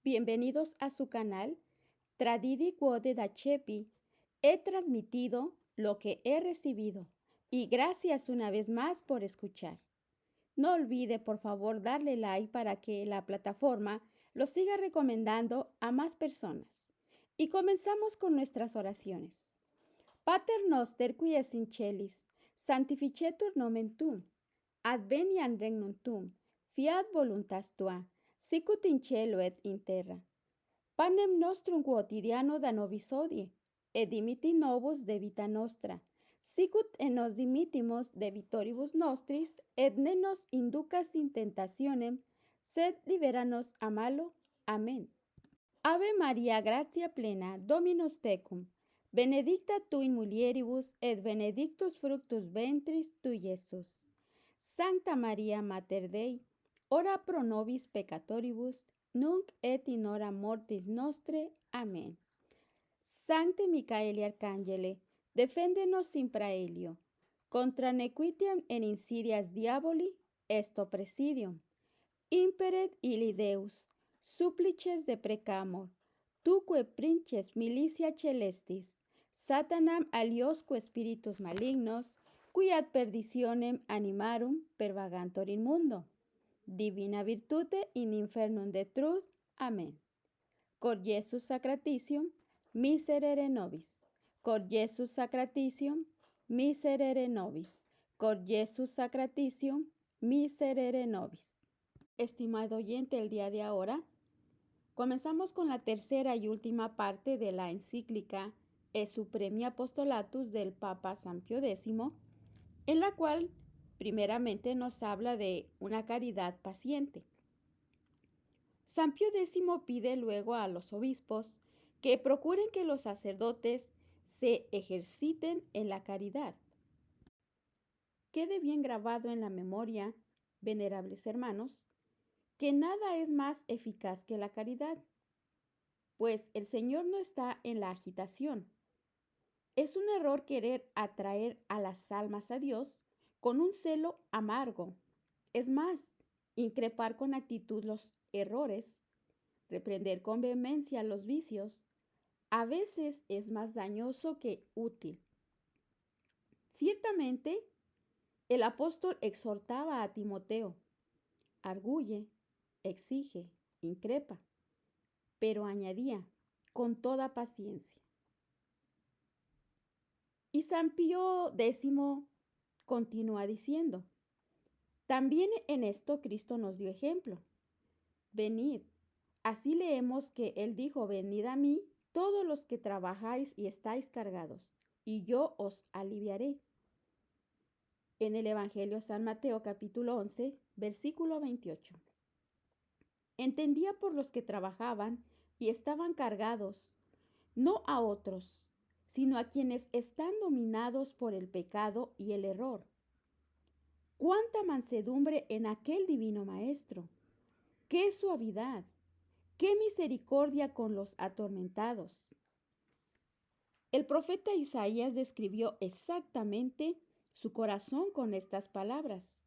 Bienvenidos a su canal Tradidi Quode da Chepi. He transmitido lo que he recibido y gracias una vez más por escuchar. No olvide por favor darle like para que la plataforma lo siga recomendando a más personas. Y comenzamos con nuestras oraciones. Pater noster qui es in celis, sanctificetur nomen tuum, adveniat regnum tuum, fiat voluntas tua, sicut in cielo et in terra. Panem nostrum quotidiano da nobis hodie, et dimitti nobis debita nostra, sicut et nos dimittimus debitoribus nostris, et ne nos inducas in tentationem, sed libera nos a malo. Amén. Ave Maria, gratia plena, Dominus tecum, benedicta tu in mulieribus, et benedictus fructus ventris tui, Iesus. Sancta Maria, Mater Dei, ora pro nobis peccatoribus, nunc et in hora mortis nostre. Amén. Sancte Micaeli Arcangele, defende-nos in praelio, contra nequitiam et insidias diaboli, esto presidium. Imperet illi Deus, supplices deprecamur, tuque princes milicia celestis, Satanam aliosque spiritus malignos, qui ad perditionem animarum pervagantur in mundo. Divina virtute in infernum detruit. Amén. Cor Jesus sacratitium, miserere nobis. Cor Jesus sacratitium, miserere nobis. Cor Jesus sacratitium, miserere nobis. Estimado oyente, el día de ahora comenzamos con la tercera y última parte de la encíclica E Supremi Apostolatus del Papa San Pío X, en la cual primeramente nos habla de una caridad paciente. San Pío X pide luego a los obispos que procuren que los sacerdotes se ejerciten en la caridad. Quede bien grabado en la memoria, venerables hermanos, que nada es más eficaz que la caridad, pues el Señor no está en la agitación. Es un error querer atraer a las almas a Dios con un celo amargo. Es más, increpar con actitud los errores, reprender con vehemencia los vicios, a veces es más dañoso que útil. Ciertamente, el apóstol exhortaba a Timoteo: arguye, exige, increpa, pero añadía: con toda paciencia. Y San Pío X continúa diciendo: también en esto Cristo nos dio ejemplo. Venid. Así leemos que Él dijo: venid a mí todos los que trabajáis y estáis cargados, y yo os aliviaré. En el Evangelio San Mateo capítulo 11, versículo 28. Entendía por los que trabajaban y estaban cargados, no a otros, sino a quienes están dominados por el pecado y el error. ¡Cuánta mansedumbre en aquel divino Maestro! ¡Qué suavidad! ¡Qué misericordia con los atormentados! El profeta Isaías describió exactamente su corazón con estas palabras: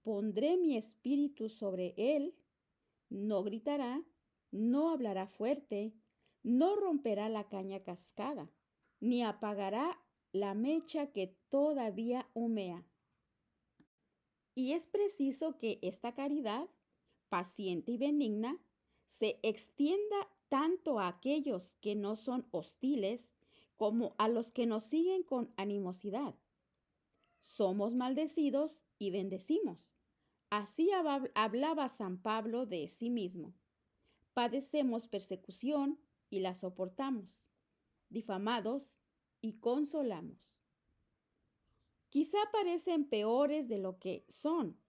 pondré mi espíritu sobre él. No gritará, no hablará fuerte, no romperá la caña cascada, ni apagará la mecha que todavía humea. Y es preciso que esta caridad, paciente y benigna, se extienda tanto a aquellos que no son hostiles como a los que nos siguen con animosidad. Somos maldecidos y bendecimos. Así hablaba San Pablo de sí mismo. Padecemos persecución y la soportamos, difamados y consolamos. Quizá parecen peores de lo que son,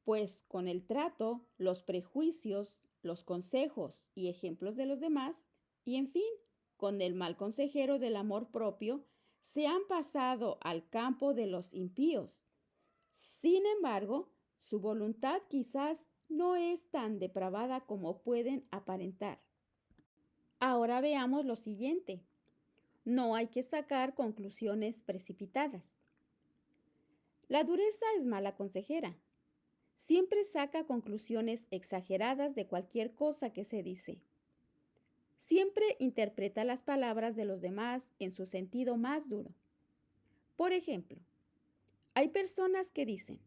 pues con el trato, los prejuicios, los consejos y ejemplos de los demás, y en fin, con el mal consejero del amor propio, se han pasado al campo de los impíos. Sin embargo, su voluntad quizás no es tan depravada como pueden aparentar. Ahora veamos lo siguiente. No hay que sacar conclusiones precipitadas. La dureza es mala consejera. Siempre saca conclusiones exageradas de cualquier cosa que se dice. siempre interpreta las palabras de los demás en su sentido más duro. Por ejemplo, hay personas que dicen,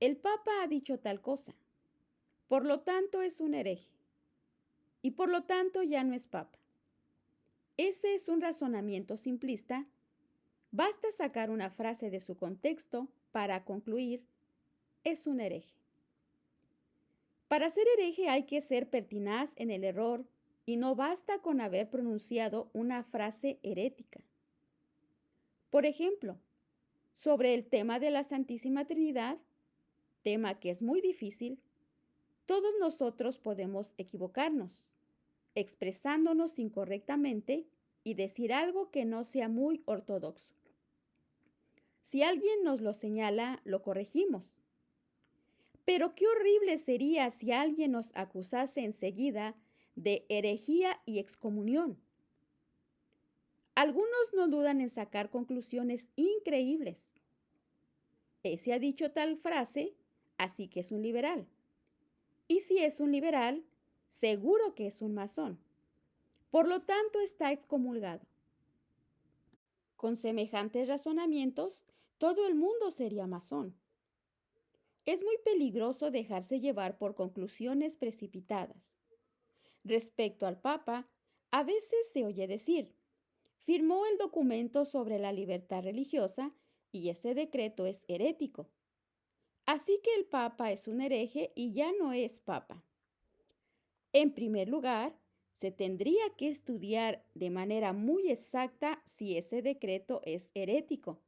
el Papa ha dicho tal cosa, por lo tanto es un hereje, y por lo tanto ya no es Papa. Ese es un razonamiento simplista. Basta sacar una frase de su contexto para concluir, es un hereje. Para ser hereje hay que ser pertinaz en el error y no basta con haber pronunciado una frase herética. Por ejemplo, sobre el tema de la Santísima Trinidad, tema que es muy difícil, todos nosotros podemos equivocarnos, expresándonos incorrectamente y decir algo que no sea muy ortodoxo. Si alguien nos lo señala, lo corregimos. Pero qué horrible sería si alguien nos acusase enseguida de herejía y excomunión. Algunos no dudan en sacar conclusiones increíbles. Ese ha dicho tal frase, así que es un liberal. Y si es un liberal, seguro que es un masón. Por lo tanto, está excomulgado. Con semejantes razonamientos, todo el mundo sería masón. Es muy peligroso dejarse llevar por conclusiones precipitadas. Respecto al Papa, a veces se oye decir, firmó el documento sobre la libertad religiosa y ese decreto es herético. Así que el Papa es un hereje y ya no es Papa. En primer lugar, se tendría que estudiar de manera muy exacta si ese decreto es herético.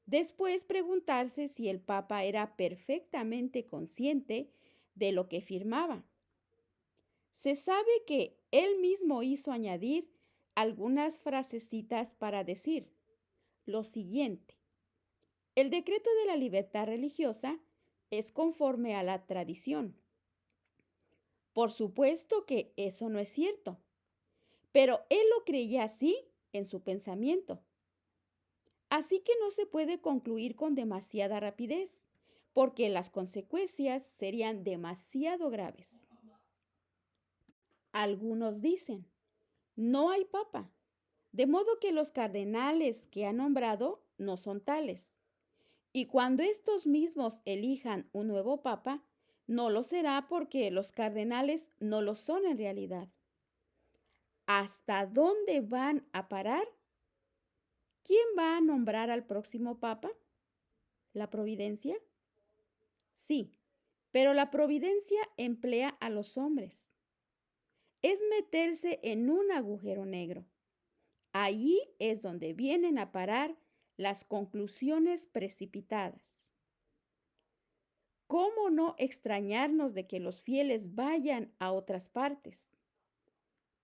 Después preguntarse si el Papa era perfectamente consciente de lo que firmaba. Se sabe que él mismo hizo añadir algunas frasecitas para decir lo siguiente. El decreto de la libertad religiosa es conforme a la tradición. Por supuesto que eso no es cierto, pero él lo creía así en su pensamiento. Así que no se puede concluir con demasiada rapidez, porque las consecuencias serían demasiado graves. Algunos dicen, no hay papa, de modo que los cardenales que ha nombrado no son tales. Y cuando estos mismos elijan un nuevo papa, no lo será porque los cardenales no lo son en realidad. ¿Hasta dónde van a parar? ¿Quién va a nombrar al próximo papa? ¿La providencia? Sí, pero la providencia emplea a los hombres. Es meterse en un agujero negro. Allí es donde vienen a parar las conclusiones precipitadas. ¿Cómo no extrañarnos de que los fieles vayan a otras partes?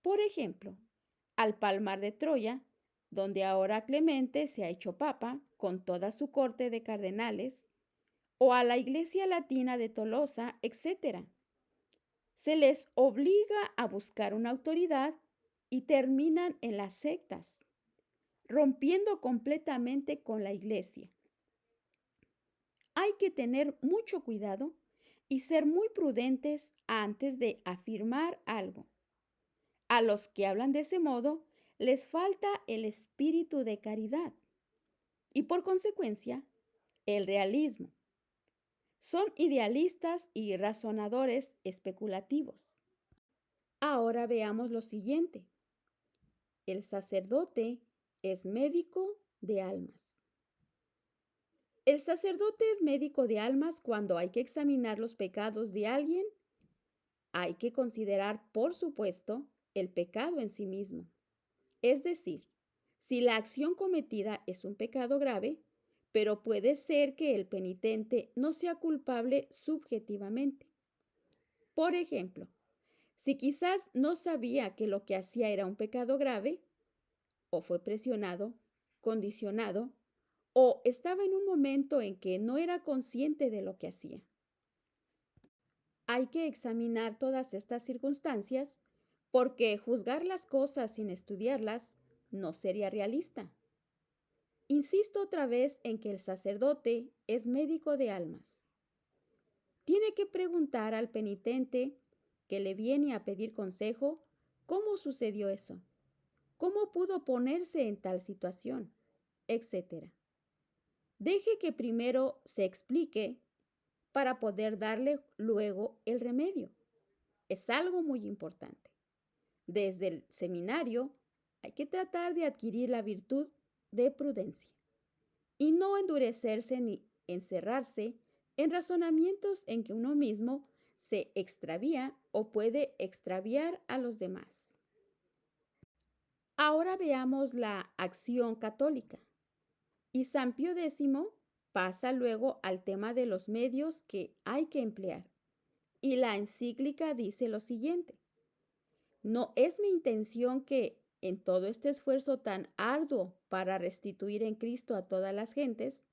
Por ejemplo, al Palmar de Troya, donde ahora Clemente se ha hecho papa con toda su corte de cardenales, o a la Iglesia Latina de Tolosa, etc. Se les obliga a buscar una autoridad y terminan en las sectas, rompiendo completamente con la Iglesia. Hay que tener mucho cuidado y ser muy prudentes antes de afirmar algo. A los que hablan de ese modo les falta el espíritu de caridad y por consecuencia el realismo. Son idealistas y razonadores especulativos. Ahora veamos lo siguiente. El sacerdote es médico de almas. El sacerdote es médico de almas cuando hay que examinar los pecados de alguien. Hay que considerar, por supuesto, el pecado en sí mismo. Es decir, si la acción cometida es un pecado grave, pero puede ser que el penitente no sea culpable subjetivamente. Por ejemplo, si quizás no sabía que lo que hacía era un pecado grave, o fue presionado, condicionado, o estaba en un momento en que no era consciente de lo que hacía. Hay que examinar todas estas circunstancias porque juzgar las cosas sin estudiarlas no sería realista. Insisto otra vez en que el sacerdote es médico de almas. Tiene que preguntar al penitente que le viene a pedir consejo ¿Cómo sucedió eso? ¿Cómo pudo ponerse en tal situación? Etcétera. Deje que primero se explique para poder darle luego el remedio. Es algo muy importante. Desde el seminario hay que tratar de adquirir la virtud de prudencia y no endurecerse ni encerrarse en razonamientos en que uno mismo se extravía o puede extraviar a los demás. Ahora veamos la acción católica. Y San Pío X pasa luego al tema de los medios que hay que emplear. Y la encíclica dice lo siguiente: no es mi intención que en todo este esfuerzo tan arduo para restituir en Cristo a todas las gentes,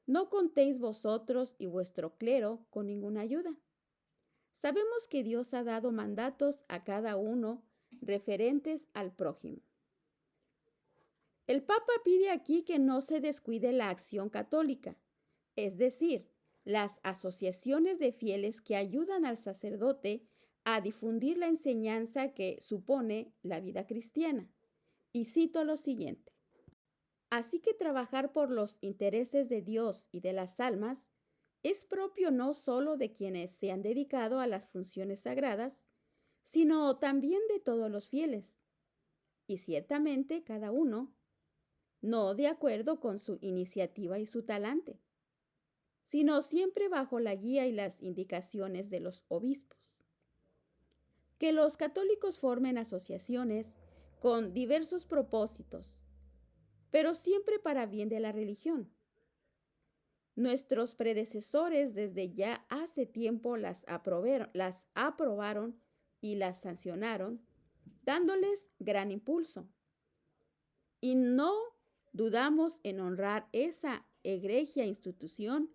no contéis vosotros y vuestro clero con ninguna ayuda. Sabemos que Dios ha dado mandatos a cada uno referentes al prójimo. El Papa pide aquí que no se descuide la acción católica, es decir, las asociaciones de fieles que ayudan al sacerdote a difundir la enseñanza que supone la vida cristiana. Y cito lo siguiente: así que trabajar por los intereses de Dios y de las almas es propio no solo de quienes se han dedicado a las funciones sagradas, sino también de todos los fieles. Y ciertamente cada uno, no de acuerdo con su iniciativa y su talante, sino siempre bajo la guía y las indicaciones de los obispos. Que los católicos formen asociaciones con diversos propósitos, pero siempre para bien de la religión. Nuestros predecesores desde ya hace tiempo las aprobaron y las sancionaron, dándoles gran impulso. Y no dudamos en honrar esa egregia institución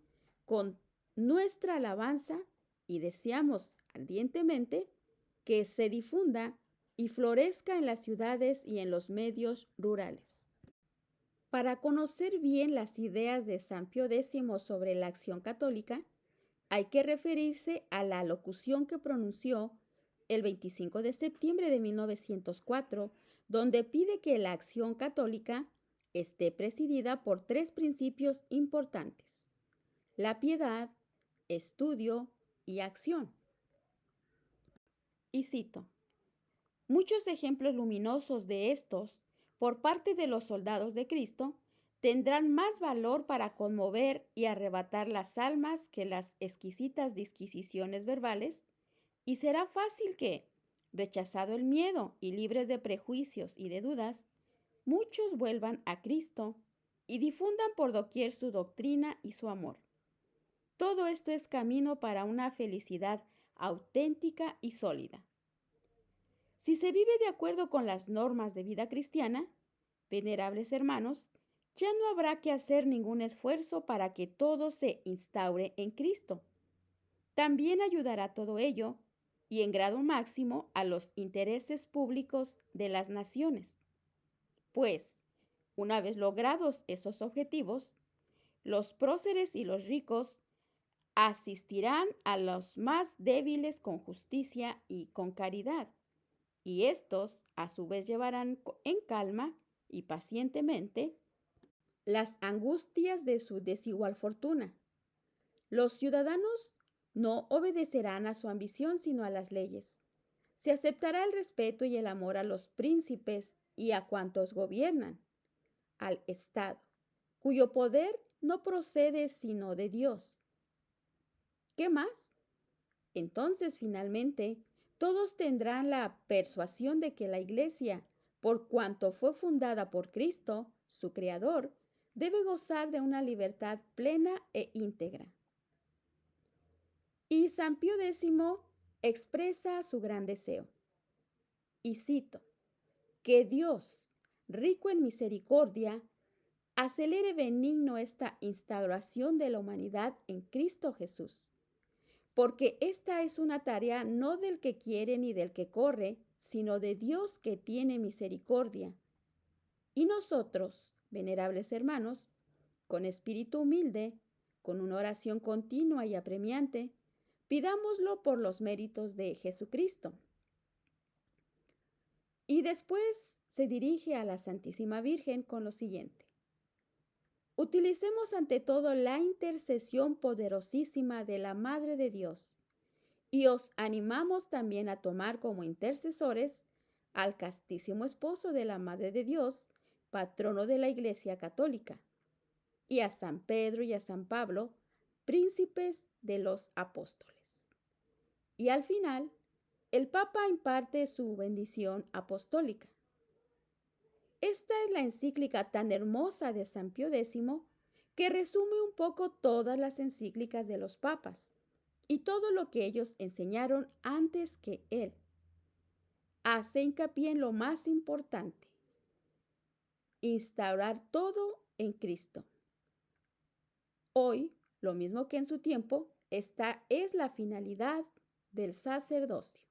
con nuestra alabanza y deseamos ardientemente que se difunda y florezca en las ciudades y en los medios rurales. Para conocer bien las ideas de San Pío X sobre la acción católica, hay que referirse a la locución que pronunció el 25 de septiembre de 1904, donde pide que la acción católica esté presidida por 3 principios importantes: la piedad, estudio y acción. Y cito: muchos ejemplos luminosos de estos, por parte de los soldados de Cristo, tendrán más valor para conmover y arrebatar las almas que las exquisitas disquisiciones verbales, y será fácil que, rechazado el miedo y libres de prejuicios y de dudas, muchos vuelvan a Cristo y difundan por doquier su doctrina y su amor. Todo esto es camino para una felicidad auténtica y sólida. Si se vive de acuerdo con las normas de vida cristiana, venerables hermanos, ya no habrá que hacer ningún esfuerzo para que todo se instaure en Cristo. También ayudará todo ello, y en grado máximo, a los intereses públicos de las naciones. Pues, una vez logrados esos objetivos, los próceres y los ricos asistirán a los más débiles con justicia y con caridad, y estos a su vez llevarán en calma y pacientemente las angustias de su desigual fortuna. Los ciudadanos no obedecerán a su ambición sino a las leyes. Se aceptará el respeto y el amor a los príncipes y a cuantos gobiernan, al Estado, cuyo poder no procede sino de Dios. ¿Qué más? Entonces, finalmente, todos tendrán la persuasión de que la Iglesia, por cuanto fue fundada por Cristo, su Creador, debe gozar de una libertad plena e íntegra. Y San Pío X expresa su gran deseo. Y cito: que Dios, rico en misericordia, acelere benigno esta instauración de la humanidad en Cristo Jesús, porque esta es una tarea no del que quiere ni del que corre, sino de Dios que tiene misericordia. Y nosotros, venerables hermanos, con espíritu humilde, con una oración continua y apremiante, pidámoslo por los méritos de Jesucristo. Y después se dirige a la Santísima Virgen con lo siguiente. Utilicemos ante todo la intercesión poderosísima de la Madre de Dios y os animamos también a tomar como intercesores al castísimo esposo de la Madre de Dios, patrono de la Iglesia Católica, y a San Pedro y a San Pablo, príncipes de los apóstoles. Y al final, el Papa imparte su bendición apostólica. Esta es la encíclica tan hermosa de San Pío X que resume un poco todas las encíclicas de los papas y todo lo que ellos enseñaron antes que él. Hace hincapié en lo más importante: instaurar todo en Cristo. Hoy, lo mismo que en su tiempo, esta es la finalidad del sacerdocio.